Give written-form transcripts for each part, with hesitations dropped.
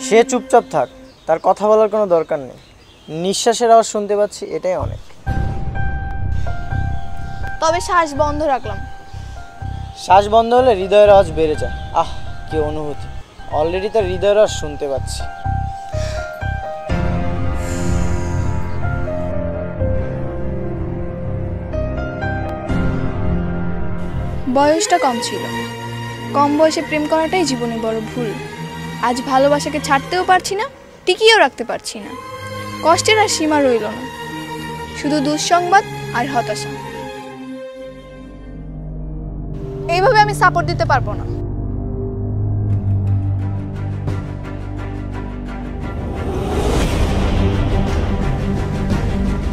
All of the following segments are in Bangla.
সে চুপচাপ থাক, তার কথা বলার কোনো দরকার নেই। নিঃশ্বাসের আওয়াজ শুনতে পাচ্ছি, এটাই অনেক। তবে শ্বাস বন্ধ রাখলাম। শ্বাস বন্ধ হলে হৃদয়ের আওয়াজ বেড়ে যায়। আহ, কি অনুভূতি! অলরেডি তার হৃদয়ের আওয়াজ শুনতে পাচ্ছি। বয়সটা কম ছিল, কম বয়সে প্রেম করাটাই জীবনে বড় ভুল। আজ ভালোবাসাকে ছাড়তেও পারছি না, টিকিয়েও রাখতে পারছি না। কষ্টের আর সীমা রইল না, শুধু দুঃসংবাদ আর হতাশা। এইভাবে আমি সাপোর্ট দিতে পারবো না।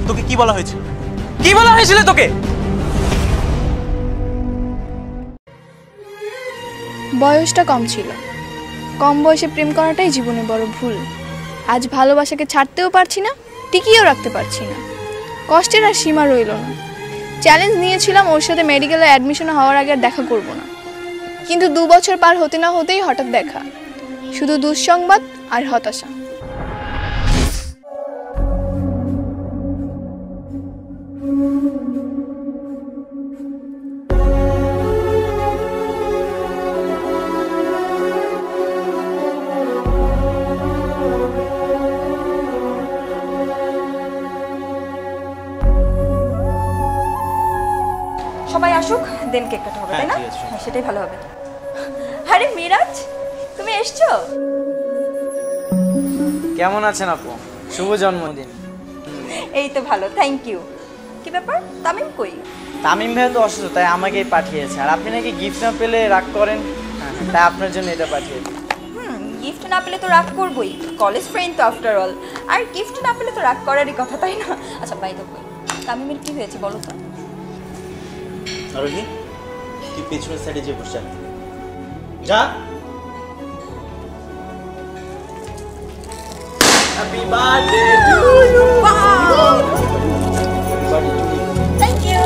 তোকে কি বলা হয়েছিল? কি বলা হয়েছিল তোকে? বয়সটা কম ছিল, কম বয়সে প্রেম করাটাই জীবনে বড় ভুল। আজ ভালোবাসাকে ছাড়তেও পারছি না, টিকিয়েও রাখতে পারছি না। কষ্টের আর সীমা রইল না। চ্যালেঞ্জ নিয়েছিলাম ওর সাথে মেডিকেলে অ্যাডমিশন হওয়ার আগে আর দেখা করব না, কিন্তু 2 বছর পার হতে না হতেই হঠাৎ দেখা। শুধু দুঃসংবাদ আর হতাশা। সবাই আসুক, দেন কেক কাটা হবে, তাই না? হ্যাঁ, সেটাই ভালো হবে। আরে মিরাজ, তুমি এসছো? কেমন আছেন আপু? শুভ জন্মদিন। এই তো ভালো, থ্যাংক ইউ। কি ব্যাপার, তামিম কই? তামিম ভাই তো অসুস্থ, তাই আমাকেই পাঠিয়েছে। আর আপনি নাকি গিফট না পেলে রাগ করেন, তাই আপনার জন্য এটা পাঠিয়েছে। গিফট না পেলে তো রাগ করবই, কলেজ ফ্রেন্ড তো আফটার অল। আর গিফট না পেলে তো রাগ করারই কথা, তাই না? আচ্ছা বাই দ্য ওয়ে, তামিমের কি হয়েছে বলো তো? আরোহী, তুই পেছনের সাইডে যে বসে যা। Happy birthday to you. Thank you.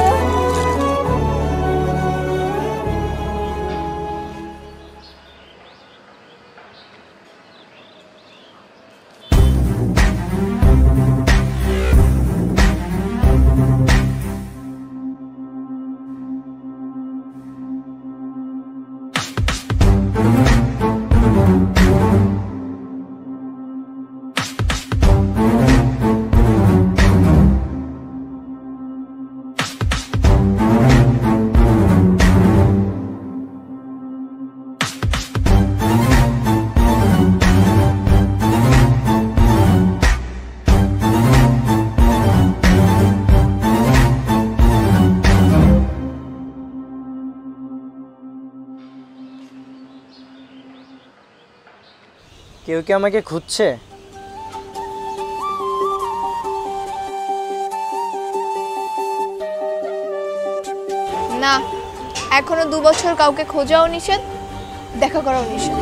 কেউ কি আমাকে খুঁজছে? না, এখনো 2 বছর কাউকে খোঁজাও নিষেধ, দেখা করাও নিষেধ।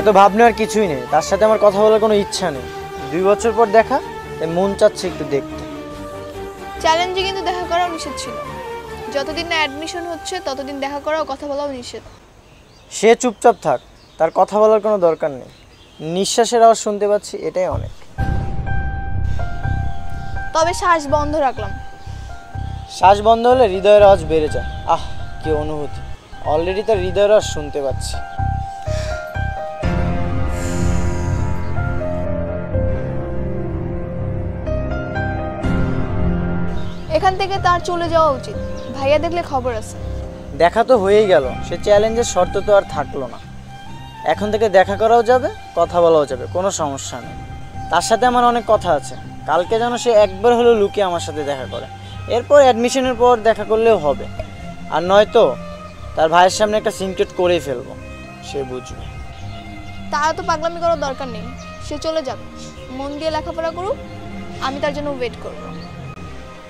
এত ভাবনার কিছুই নেই, তার সাথে আমার কথা বলার কোনো ইচ্ছা নেই। 2 বছর পর দেখা, তাই মন চাচ্ছে একটু দেখতে। চ্যালেঞ্জে কিন্তু দেখা করাও নিষেধ ছিল। যতদিন না অ্যাডমিশন হচ্ছে ততদিন দেখা করাও কথা বলাও নিষেধ। সে চুপচাপ থাক, তার কথা বলার কোনো দরকার নেই। নিঃশ্বাসের আওয়াজ শুনতে পাচ্ছি, এটাই অনেক। তবে শ্বাস বন্ধ রাখলাম। শ্বাস বন্ধ হলে হৃদয়ের আওয়াজ বেড়ে যায়। আহ, কি অনুভূতি! অলরেডি তার হৃদয়ের আওয়াজ শুনতে পাচ্ছি। এখান থেকে তার চলে যাওয়া উচিত, ভাইয়া দেখলে খবর আছে। দেখা তো হয়েই গেল, সে চ্যালেঞ্জের শর্ত তো আর থাকলো না। এখন থেকে দেখা করাও যাবে, কথা বলাও যাবে, কোনো সমস্যা নেই। তার সাথে আমার অনেক কথা আছে। কালকে যেন সে একবার হলেও লুকিয়ে আমার সাথে দেখা করে, এরপর অ্যাডমিশনের পর দেখা করলেও হবে। আর নয়তো তার ভাইয়ের সামনে একটা সিনক্রেট করেই ফেলবো, সে বুঝবে। তারা তো পাগলামি করার দরকার নেই, সে চলে যাবে, মন দিয়ে লেখাপড়া করুক, আমি তার জন্য ওয়েট করব।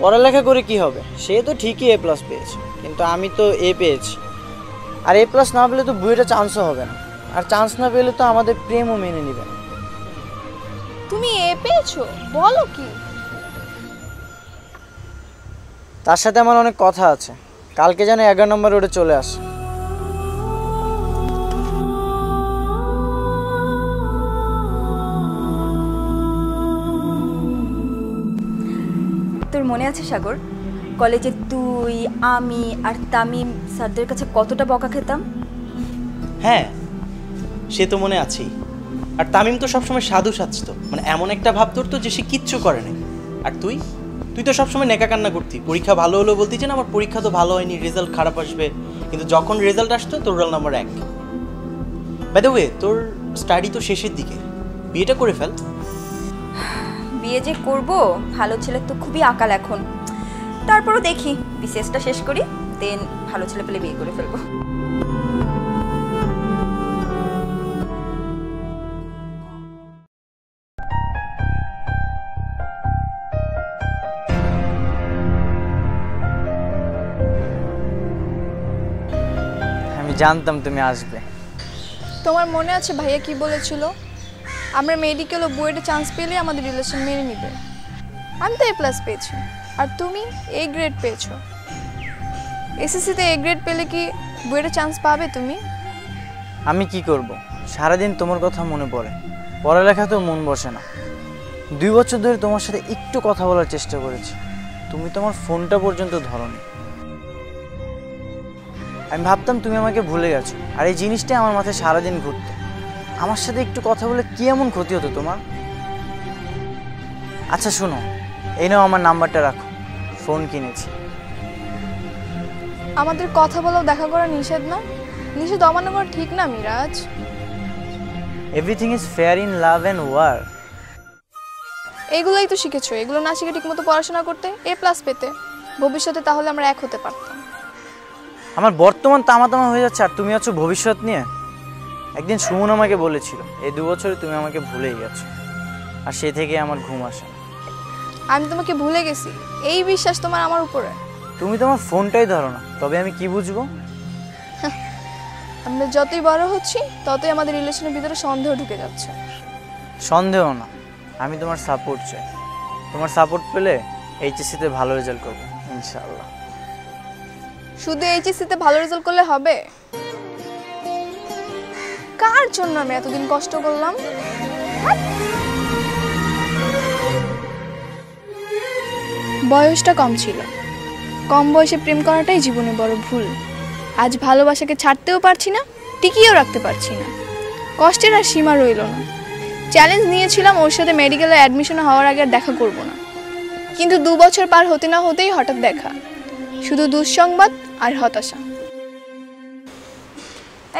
পড়ালেখা করে কি হবে? সে তো ঠিকই A+ পেয়েছে, কিন্তু আমি তো A পেয়েছি। আর A+ না পেলে তো বুয়েটে চান্সও হবে না, আর চান্স না পেলে তো আমাদের প্রেমও মেনে নেবে না। তুমি A পেয়েছো? বলো কি? তার সাথে আমার অনেক কথা আছে। কালকে যেন 11 নম্বর রোডে চলে আসে। আছে সাগর, কলেজে তুই, আমি আর তামিম স্যারদের কাছে কতটা বকা খেতাম? হ্যাঁ, সে তো মনে আছেই। আর তামিম তো সবসময় সাধু সাজতো, মানে এমন একটা ভাব ধরতো যে সে কিচ্ছু করে নাই। আর তুই তুই তো সবসময় নেকা কান্না করতি, পরীক্ষা ভালো হলো বলতি যে না আমার পরীক্ষা তো ভালো হয়নি, রেজাল্ট খারাপ আসবে, কিন্তু যখন রেজাল্ট আসতো তোর roll number 1। By the way, তোর স্টাডি তো শেষের দিকে, বিয়েটা করে ফেল। বিয়ে যে করব, ভালো ছেলে তো খুবই আকাল এখন। তারপরও দেখি বিসিএসটা শেষ করি, দেন ভালো ছেলে পেলে বিয়ে করে ফেলবো। আমি জানতাম তুমি আসবে। তোমার মনে আছে ভাইয়া কি বলেছিল? আমরা মেডিকেল ও বুয়েটে চান্স পেলে আমাদের রিলেশন মেনে নিবে। আমি তো A+ পেয়েছি, আর তুমি A গ্রেড পেয়েছো। এসএসসিতে A গ্রেড পেলে কি বুয়েটে চান্স পাবে তুমি? আমি কি করব, সারাদিন তোমার কথা মনে পড়ে, পড়ালেখা তো মন বসে না। 2 বছর ধরে তোমার সাথে একটু কথা বলার চেষ্টা করেছি, তুমি তোমার ফোনটা পর্যন্ত ধরোনি। আমি ভাবতাম তুমি আমাকে ভুলে গেছো, আর এই জিনিসটাই আমার মাথায় সারাদিন ঘুরতো। আমার সাথে একটু কথা বলে কি এমন ক্ষতি হতো তোমার? আচ্ছা শোনো, এই নাও আমার নাম্বারটা রাখো, ফোন কিনেছি। আমাদের কথা বলাও দেখা করা নিষেধ না? নিষেধ অমান্য করা ঠিক না Miraj. Everything is fair in love and war. এগুলোই তো শিখেছো, এগুলো না শিখে ঠিকমতো পড়াশোনা করতে, A+ পেতে, ভবিষ্যতে তাহলে আমরা এক হতে পারতাম। আমার বর্তমান তামাতামা হয়ে যাচ্ছে, আর তুমি আছো ভবিষ্যৎ নিয়ে। একদিন সুমন আমাকে বলেছিল এই 2 বছরে তুমি আমাকে ভুলেই গেছো, আর সে থেকে আমার ঘুম আসে না। আমি তোমাকে ভুলে গেছি, এই বিশ্বাস তোমার আমার উপরে? তুমি তোমার ফোনটাই ধরো না, তবে আমি কি বুঝবো? আমরা যতই বড় হচ্ছি ততই আমাদের রিলেশনের ভিতরে সন্দেহ ঢুকে যাচ্ছে। সন্দেহ না, আমি তোমার সাপোর্ট চাই। তোমার সাপোর্ট পেলে এইচএসসিতে ভালো রেজাল্ট করবো ইনশাআল্লাহ। শুধু এইচএসসিতে ভালো রেজাল্ট করলে হবে? কার জন্য আমি এতদিন কষ্ট করলাম? বয়সটা কম ছিল, কম বয়সে প্রেম করাটাই জীবনে বড় ভুল। আজ ভালোবাসাকে ছাড়তেও পারছি না, টিকিয়েও রাখতে পারছি না। কষ্টের আর সীমা রইল না। চ্যালেঞ্জ নিয়েছিলাম ওর সাথে মেডিকেলে অ্যাডমিশন হওয়ার আগে আর দেখা করব না, কিন্তু 2 বছর পার হতে না হতেই হঠাৎ দেখা, শুধু দুঃসংবাদ আর হতাশা।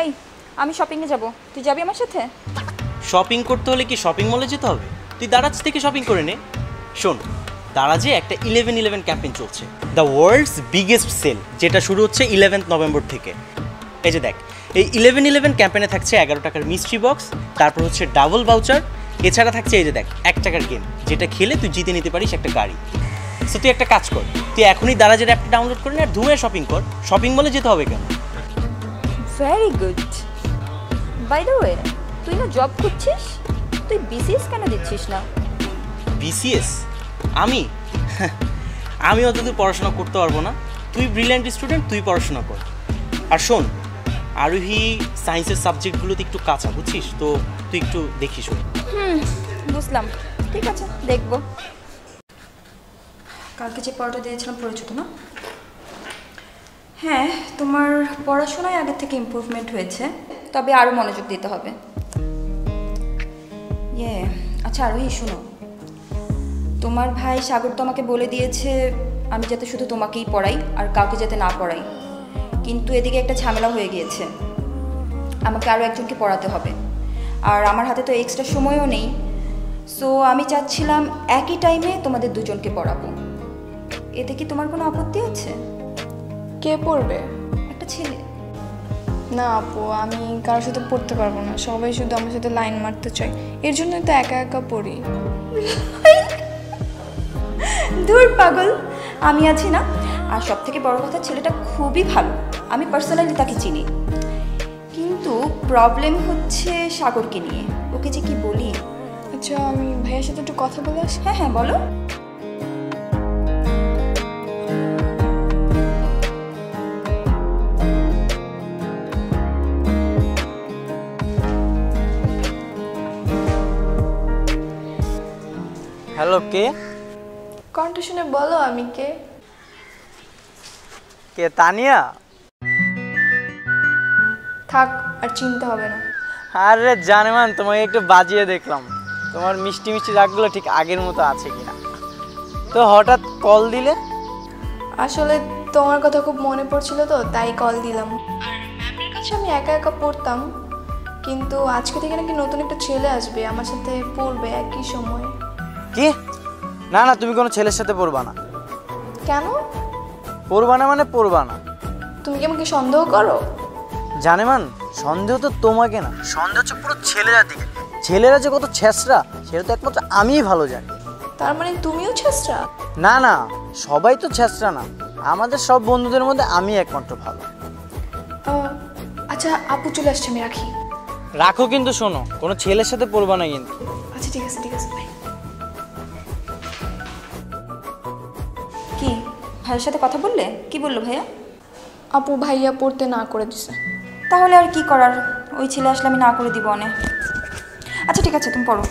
এই, আমি শপিংয়ে যাব, তুই যাবি আমার সাথে? শপিং করতে হলে কি শপিং মলে যেতে হবে? তুই দারাজ থেকে শপিং করে নে। শোন, দারাজে একটা 11/11 ক্যাম্পেইন চলছে, দ্য ওয়ার্ল্ডস বিগেস্ট সেল, যেটা শুরু হচ্ছে 11 নভেম্বর থেকে। এই যে দেখ, এই 11/11 ক্যাম্পেইনে থাকছে 11 টাকার মিস্ট্রি বক্স, তারপর হচ্ছে ডাবল ভাউচার, এছাড়া থাকছে এই যে দেখ 1 টাকার গেম, যেটা খেলে তুই জিতে নিতে পারিস একটা গাড়ি। সো তুই একটা কাজ কর, তুই এখনই দারাজের অ্যাপটা ডাউনলোড করে নে আর ধুয়ে শপিং কর। শপিং মলে যেতে হবে কেন? Very good. By the way, তুই না জব করছিস, তুই বিসিএস কেন দিচ্ছিস না? বিসিএস? আমি অতদূর পড়াশোনা করতে পারবো না। তুই ব্রিলিয়ান্ট স্টুডেন্ট, তুই পড়াশোনা কর। আর শোন, আরোহী সায়েন্সের সাবজেক্টগুলোতে একটু কাঁচা, বুঝছিস তো, তুই একটু দেখিস। বুঝলাম, ঠিক আছে, দেখবো। কালকে যে পড়াটা দিয়েছিলাম পড়েছো তো না? হ্যাঁ, তোমার পড়াশোনায় আগের থেকে ইমপ্রুভমেন্ট হয়েছে, তবে আরও মনোযোগ দিতে হবে। আচ্ছা আরোহী, শোনো, তোমার ভাই সাগর তো আমাকে বলে দিয়েছে আমি যাতে শুধু তোমাকেই পড়াই আর কাউকে যাতে না পড়াই, কিন্তু এদিকে একটা ঝামেলা হয়ে গিয়েছে, আমাকে আরও একজনকে পড়াতে হবে, আর আমার হাতে তো এক্সট্রা সময়ও নেই। সো আমি চাচ্ছিলাম একই টাইমে তোমাদের দুজনকে পড়াবো। এতে কি তোমার কোনো আপত্তি আছে? কে পড়বে? একটা ছেলে। না আপু, আমি কারোর সাথে পড়তে পারবো না, সবাই শুধু আমার সাথে লাইন মারতে চায়, এর জন্যই তো একা একা পড়ি। দূর পাগল, আমি আছি না। আর সব থেকে বড় কথা, ছেলেটা খুবই ভালো, আমি পার্সোনালি তাকে চিনি, কিন্তু প্রবলেম হচ্ছে সাগরকে নিয়ে, ওকে যে কি বলি। আচ্ছা, আমি ভাইয়ের সাথে একটু কথা বলে আসি। হ্যাঁ হ্যাঁ, বলো। হ্যালো, কে? কণ্ঠ শুনে বলো আমি কে? কে, তানিয়া? থাক, আর চিনতে হবে না। আরে জানেমান, তোমাকে একটু বাজিয়ে দেখলাম তোমার মিষ্টি মিষ্টি রাগগুলো ঠিক আগের মতো আছে কিনা। তো হঠাৎ কল দিলে? আসলে তোমার কথা খুব মনে পড়ছিল তো, তাই কল দিলাম। আর ম্যামের কাছে আমি একা একা পড়তাম, কিন্তু আজকে থেকে নাকি নতুন একটা ছেলে আসবে আমার সাথে পড়বে একই সময়। কি? না না, তুমি কোনো ছেলের সাথে পড়বা না। কেন? পড়বা না মানে পড়বা না। তুমি কি আমাকে সন্দেহ করো? জানেমান, সন্দেহ তো তোমাকে না, সন্দেহ হচ্ছে পুরো ছেলেরা দিকে। ছেলেরা যে কত ছেঁচড়া সেটা তো একমাত্র আমিই ভালো জানি। তার মানে তুমিও ছেঁচড়া? না না, সবাই তো ছেঁচড়া না, আমাদের সব বন্ধুদের মধ্যে আমি একমাত্র ভালো। আচ্ছা আপু চলে আসছে, আমি রাখি। রাখো, কিন্তু শোনো, কোনো ছেলের সাথে পড়বা না কিন্তু। আচ্ছা ঠিক আছে ঠিক আছে, বাই। কি ভাইয়ের সাথে কথা বললে? কি বললো ভাইয়া? আপু ভাইয়া পড়তে না করে দিছে। তাহলে আর কি করার, ওই ছেলে আসলে আমি না করে দিব অনেক। আচ্ছা ঠিক আছে, তুমি পড়ো।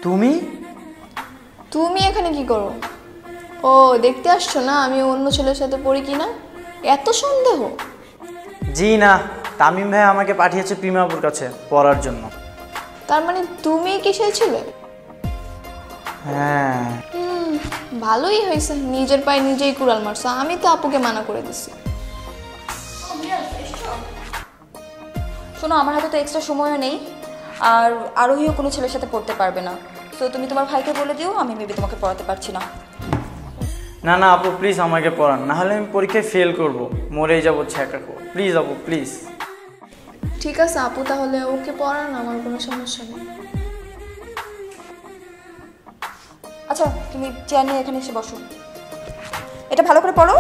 তুমি তুমি এখানে কি করো? ও, দেখতে আসছো না আমি অন্য ছেলের সাথে পড়ি কিনা? এত সন্দেহ? জি না, তামিম ভাই আমাকে পাঠিয়েছে প্রিমাপুর কাছে পড়ার জন্য। তার মানে তুমি কি সেই ছেলে? হ্যাঁ। ভালোই হয়েছে, নিজের পায়ে নিজেই কুড়াল মারছো। আমি তো আপুকে মানা করে দিছি। শোনো, আমার হাতে তো এক্সট্রা সময়ও নেই, আর আরোহীও কোনো ছেলের সাথে পড়তে পারবে না। তো তুমি তোমার ভাইকে বলে দিও আমি মেবি তোমাকে পড়াতে পারছি না। না না আপু, প্লিজ আমাকে পড়ান, না হলে আমি পরীক্ষায় ফেল করবো, মরেই যাবো ছ্যাঁকা। প্লিজ আপু, প্লিজ। ঠিক আছে আপু, তাহলে ওকে পড়ান, আমার কোনো সমস্যা নেই। আচ্ছা তুমি চেয়ার নিয়ে এখানে এসে বসো, এটা ভালো করে পড়ো।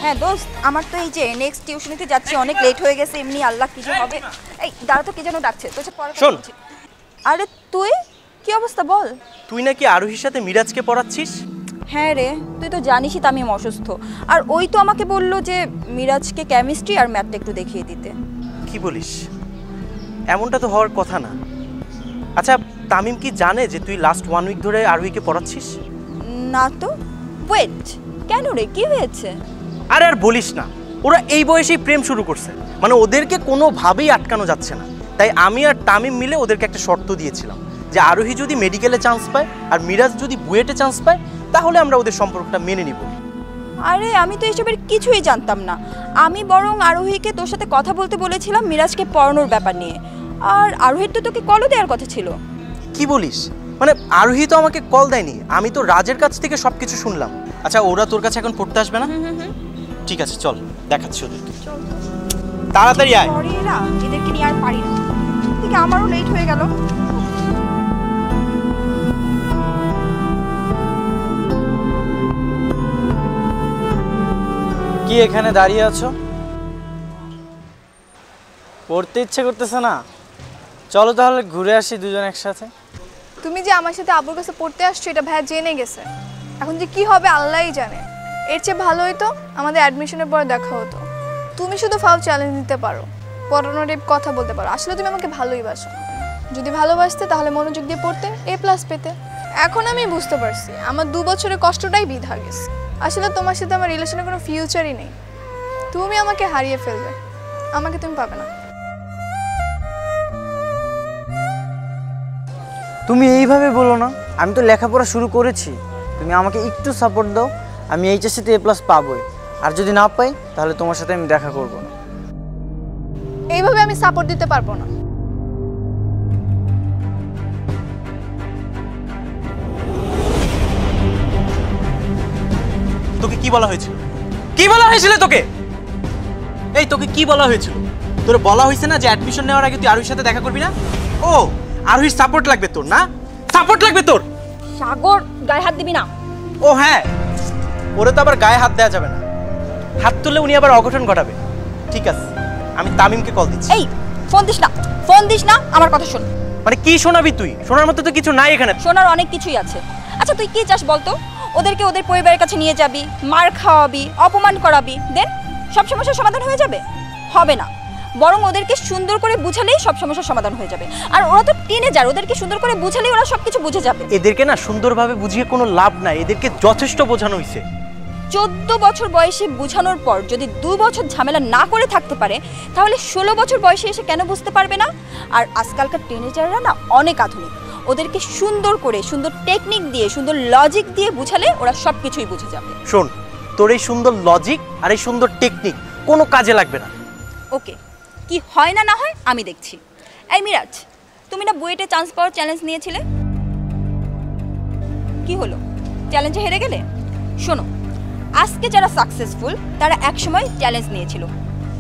হ্যাঁ দোস্ত, আমার তো এই যে নেক্সট টিউশনিতে যাচ্ছি, অনেক লেট হয়ে গেছে এমনি। আল্লাহ কি যে হবে। এই দাঁড়া তো, কি যেন ডাকছে তো, পরে শোন। আরে তুই কি অবস্থা বল? তুই নাকি আরোহীর সাথে মিরাজকে পড়াচ্ছিস? হ্যাঁ রে, তুই তো জানিসই তো আমি অসুস্থ, আর ওই তো আমাকে বললো যে মিরাজকে কেমিস্ট্রি আর ম্যাথটা একটু দেখিয়ে দিতে। কি বলিস? এমনটা তো হওয়ার কথা না। আচ্ছা, তামিম কি জানে যে তুই লাস্ট 1 উইক ধরে আরোহীকে পড়াচ্ছিস? না তো। ওয়েট, কেন রে, কি হয়েছে? আরে আর বলিস না, ওরা এই বয়সেই প্রেম শুরু করছে, মানে ওদেরকে কোনোভাবেই আটকানো যাচ্ছে না। তাই আমি আর তামিম মিলে ওদেরকে একটা শর্ত দিয়েছিলাম যে আরোহী যদি মেডিকেলে চান্স পায় আর মিরাজ যদি বুয়েটে চান্স পায় তাহলে আমরা ওদের সম্পর্কটা মেনে নিব। আরে আমি তো এসবের কিছুই জানতাম না। আমি বরং আরোহীকে তোর সাথে কথা বলতে বলেছিলাম মিরাজকে পড়ানোর ব্যাপার নিয়ে, আর আরোহীর তো তোকে কলও দেওয়ার কথা ছিল। কি বলিস? মানে আরোহী তো আমাকে কল দেয়নি, আমি তো রাজের কাছ থেকে সব কিছু শুনলাম। আচ্ছা, ওরা তোর কাছে এখন পড়তে আসবে না? ঠিক আছে, চল দেখাচ্ছি ওদেরকে। তাড়াতাড়ি আয়। সরি এরা, এদেরকে নিয়ে আর পারি না। ঠিক, আমারও লেট হয়ে গেল। কি এখানে দাঁড়িয়ে আছো? পড়তে ইচ্ছে করতেছে না? চলো তাহলে ঘুরে আসি দুজন একসাথে। তুমি যে আমার সাথে আব্বুর কাছে পড়তে আসছো এটা ভাইয়া জেনে গেছে। এখন যে কি হবে আল্লাহই জানে। এর চেয়ে ভালো হতো আমাদের অ্যাডমিশনের পরে দেখা হতো। তুমি শুধু ফাও চ্যালেঞ্জ দিতে পারো, পড়ানোর কথা বলতে পারো। আসলে তুমি আমাকে ভালোই বাসো। যদি ভালোবাসতে তাহলে মনোযোগ দিয়ে পড়তে, A+ পেতে। এখন আমি বুঝতে পারছি আমার 2 বছরের কষ্টটাই বৃথা গেছে। আসলে তোমার সাথে আমার রিলেশনে কোনো ফিউচারই নেই। তুমি আমাকে হারিয়ে ফেলবে, আমাকে তুমি পাবে না। তুমি এইভাবে বলো না, আমি তো লেখাপড়া শুরু করেছি। তুমি আমাকে একটু সাপোর্ট দাও, আমি HSC-তে A+ পাবোই। আর যদি না পাই তাহলে তোমার সাথে আমি দেখা করব না। এইভাবে আমি সাপোর্ট দিতে পারবো না। তোকে কি বলা হয়েছিল? কি বলা হয়েছিল তোকে? এই তোকে কি বলা হয়েছিল? তোর বলা হয়েছে না যে অ্যাডমিশন নেওয়ার আগে তুই আরোহীর সাথে দেখা করবি না? ও, আরোহীর সাপোর্ট লাগবে তোর না? সাপোর্ট লাগবে তোর? সাগর, গায়ে হাত দিবি না। ও হ্যাঁ, ওরে তো আবার গায়ে হাত দেওয়া যাবে না। হাত তুললে উনি আবার অঘটন ঘটাবে। ঠিক আছে, আমি তামিমকে কল দিচ্ছি। এই ফোন দিস না, ফোন দিস না, আমার কথা শোন। মানে কি শোনাবি তুই? শোনার মতো তো কিছু নাই এখানে। শোনার অনেক কিছুই আছে। আচ্ছা তুই কি চাস বলতো? ওদেরকে ওদের পরিবারের কাছে নিয়ে যাবি, মার খাওয়াবি, অপমান করাবি, দেন সব সমস্যার সমাধান হয়ে যাবে? হবে না, বরং ওদেরকে সুন্দর করে বুঝালেই সব সমস্যার সমাধান হয়ে যাবে। আর ওরা তো টিনেজার, ওদেরকে সুন্দর করে বুঝালেই ওরা সবকিছু বুঝে যাবে। এদেরকে না সুন্দরভাবে বুঝিয়ে কোনো লাভ নাই, এদেরকে যথেষ্ট বোঝানো হয়েছে। 14 বছর বয়সে বুঝানোর পর যদি 2 বছর ঝামেলা না করে থাকতে পারে, তাহলে 16 বছর বয়সে এসে কেন বুঝতে পারবে না? আর আজকালকার টিনেজাররা না অনেক আধুনিক, ওদেরকে সুন্দর করে, সুন্দর টেকনিক দিয়ে, সুন্দর লজিক দিয়ে বুঝালে ওরা সব কিছুই বুঝে যাবে। শোন, তোর এই সুন্দর লজিক আর এই সুন্দর টেকনিক কোনো কাজে লাগবে না। ওকে, কি হয় না না হয় আমি দেখছি। এই মিরাজ, তুমি না বুয়েটে চান্স পাওয়ার চ্যালেঞ্জ নিয়েছিলে, কি হলো? চ্যালেঞ্জে হেরে গেলে? শোনো, আজকে যারা সাকসেসফুল তারা একসময় চ্যালেঞ্জ নিয়েছিল,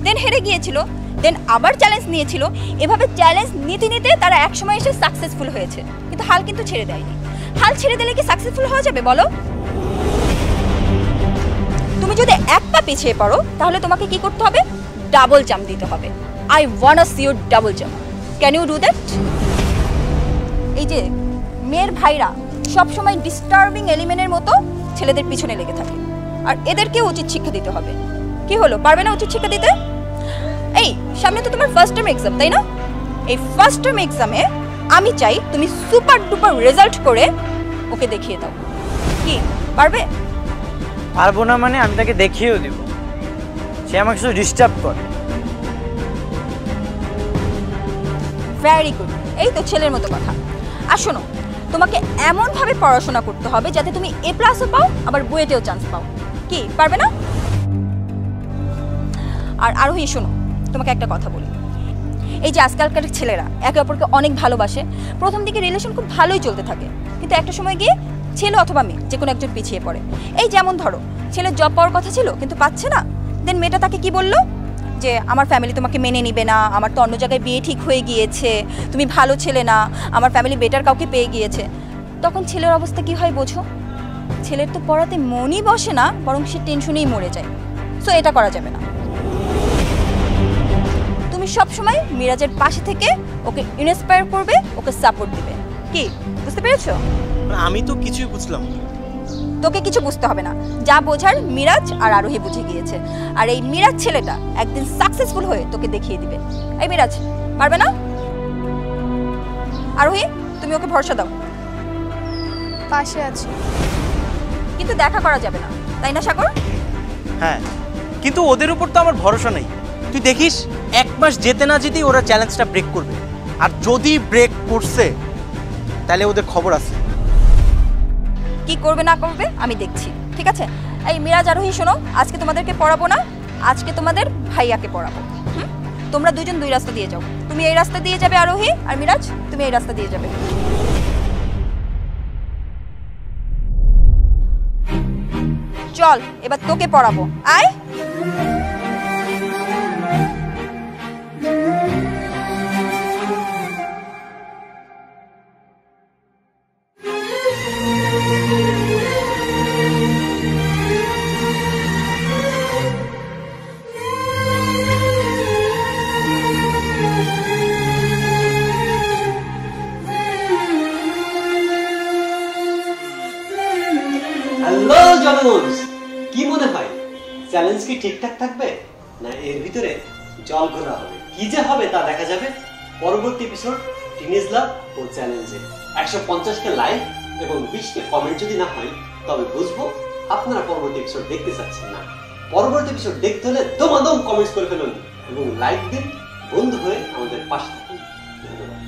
দেন হেরে গিয়েছিল, দেন আবার চ্যালেঞ্জ নিয়েছিল, এভাবে চ্যালেঞ্জ নিতে নিতে তারা একসময় এসে সাকসেসফুল হয়েছে। কিন্তু হাল কিন্তু ছেড়ে দেয়নি। হাল ছেড়ে দিলে কি সাকসেসফুল হওয়া যাবে বলো? তুমি যদি এক পা পিছিয়ে পড়ো তাহলে তোমাকে কি করতে হবে? ডাবল জাম্প দিতে হবে। I want see you double jump. Can you do that? এই যে মেয়ের ভাইরা সবসময় ডিস্টার্বিং এলিমেন্টের মতো ছেলেদের পিছনে লেগে থাকে, আর এদেরকেও উচিত শিক্ষা দিতে হবে। কি হলো, পারবে না উচিত শিক্ষা দিতে? এই সামনে তো তোমার ফার্স্ট টার্ম এক্সাম, তাই না? এই ফার্স্ট টার্ম এক্সামে আমি চাই তুমি সুপার ডুপার রেজাল্ট করে ওকে দেখিয়ে দাও। কি পারবে? পারবো না মানে আমি তাকে দেখিয়েও দিব, সে আমাকে শুধু ডিস্টার্ব করে। ভেরি গুড, এই তো ছেলের মতো কথা। আর শোনো, তোমাকে এমনভাবে পড়াশোনা করতে হবে যাতে তুমি এ প্লাসও পাও, আবার বুয়েটেও চান্স পাও। কি পারবে না? আর আরোহী শোনো, তোমাকে একটা কথা বলি, এই যে আজকালকার ছেলেরা একে অপরকে অনেক ভালোবাসে, প্রথম দিকে রিলেশন খুব ভালোই চলতে থাকে, কিন্তু একটা সময় গিয়ে ছেলে অথবা মেয়ে যে কোনো একজন পিছিয়ে পড়ে। এই যেমন ধরো, ছেলের জব পাওয়ার কথা ছিল কিন্তু পাচ্ছে না, দেন মেয়েটা তাকে কি বললো যে আমার ফ্যামিলি তোমাকে মেনে নিবে না, আমার তো অন্য জায়গায় বিয়ে ঠিক হয়ে গিয়েছে, তুমি ভালো ছেলে না, আমার ফ্যামিলি বেটার কাউকে পেয়ে গিয়েছে। তখন ছেলের অবস্থা কি হয় বোঝো? ছেলের তো পড়াতে মনই বসে না, বরং সে টেনশনেই মরে যায়। সো এটা করা যাবে না। তুমি সবসময় মিরাজের পাশে থেকে ওকে ইন্সপায়ার করবে, ওকে সাপোর্ট দিবে। কি বুঝতে পেরেছো? আমি তো কিছুই বুঝলাম না। তোকে কিছু বুঝতে হবে না, যা বোঝার মিরাজ আর আরোহী বুঝে গিয়েছে। আর এই মিরাজ ছেলেটা একদিন সাকসেসফুল হয়ে তোকে দেখিয়ে দিবে। এই মিরাজ, পারবে না? আরোহী, তুমি ওকে ভরসা দাও। পাশে আছি, কিন্তু দেখা করা যাবে না, তাই না সাগর? হ্যাঁ, কিন্তু ওদের উপর তো আমার ভরসা নেই। তুই দেখিস 1 মাস যেতে না যেতেই ওরা চ্যালেঞ্জটা ব্রেক করবে, আর যদি ব্রেক করছে তাহলে ওদের খবর আছে। কি করবে না করবে আমি দেখছি, ঠিক আছে? এই মিরাজ, আরোহী শোনো, আজকে তোমাদেরকে পড়াবো না, আজকে তোমাদের ভাইয়াকে পড়াবো। তোমরা দুজন দুই রাস্তা দিয়ে যাও। তুমি এই রাস্তা দিয়ে যাবে আরোহী, আর মিরাজ তুমি এই রাস্তা দিয়ে যাবে। চল এবার তোকে পড়াবো, আয়। হ্যালো জনগণ, কি মনে হয় চ্যালেঞ্জ কি ঠিকঠাক থাকবে, না এর ভিতরে জল ঘোলা হবে? কি যে হবে তা দেখা যাবে পরবর্তী এপিসোড টিনেজ লাভ ও চ্যালেঞ্জে। 150কে লাইক এবং 20কে কমেন্ট যদি না হয় তবে বুঝবো আপনারা পরবর্তী এপিসোড দেখতে চাচ্ছেন না। পরবর্তী এপিসোড দেখতে হলে দমাদম কমেন্টস করে ফেলুন এবং লাইক দিন, বন্ধু হয়ে আমাদের পাশে থাকুন। ধন্যবাদ।